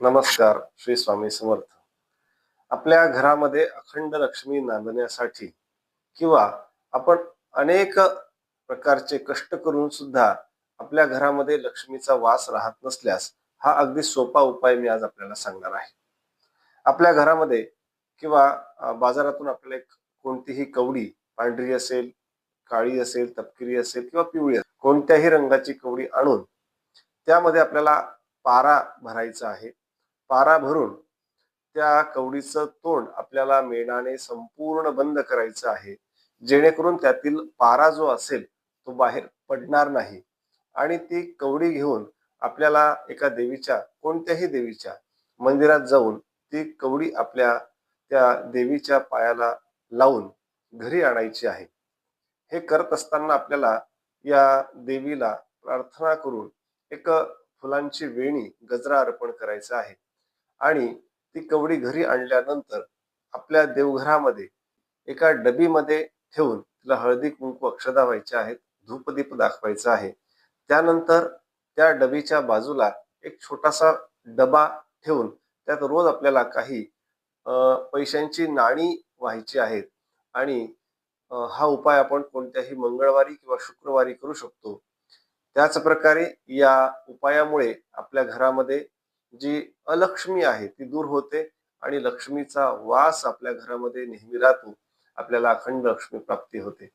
नमस्कार. श्री स्वामी समर्थ. आपल्या घरामध्ये अखंड लक्ष्मी नांदण्यासाठी किंवा आपण अनेक प्रकारचे कष्ट करून सुद्धा आपल्या घरामध्ये लक्ष्मीचा वास राहत नसल्यास हा अगदी सोपा उपाय मी आज आपल्याला सांगणार आहे. आपल्या घरामध्ये किंवा बाजारातून आपल्याला एक कोणतीही कवडी पांढरी असेल, काळी असेल, तपकिरी असेल किंवा पिवळी असेल, कोणत्याही रंगाची कवडी आणून त्यामध्ये आपल्याला पारा भरायचा आहे. पारा भरून त्या कवडीचं तोंड आपल्याला मेणाने संपूर्ण बंद करायचं आहे, जेणेकरून त्यातील पारा जो असेल तो बाहेर पडणार नाही. आणि ती कवडी घेऊन आपल्याला एका देवीच्या, कोणत्याही देवीच्या मंदिरात जाऊन ती कवडी आपल्या त्या देवीच्या पायाला लावून घरी आणायची आहे. हे करत असताना आपल्याला या देवीला प्रार्थना करून एक फुलांची वेणी, गजरा अर्पण करायचा आहे. आणि ती कवडी घरी आणल्यानंतर आपल्या देवघरामध्ये एका डबीमध्ये ठेवून तिला हळदी कुंकू अक्षदा व्हायच्या आहेत, धूपदीप दाखवायचा आहे. त्यानंतर त्या डबीच्या बाजूला एक छोटासा डबा ठेवून त्यात रोज आपल्याला काही पैशांची नाणी व्हायची आहेत. आणि हा उपाय आपण कोणत्याही मंगळवारी किंवा शुक्रवारी करू शकतो. त्याच प्रकारे या उपायामुळे आपल्या घरामध्ये जी अलक्ष्मी आहे ती दूर होते आणि लक्ष्मीचा वास आपल्या घरामध्ये नेहमी राहतो. आपल्याला अखंड लक्ष्मी प्राप्ती होते.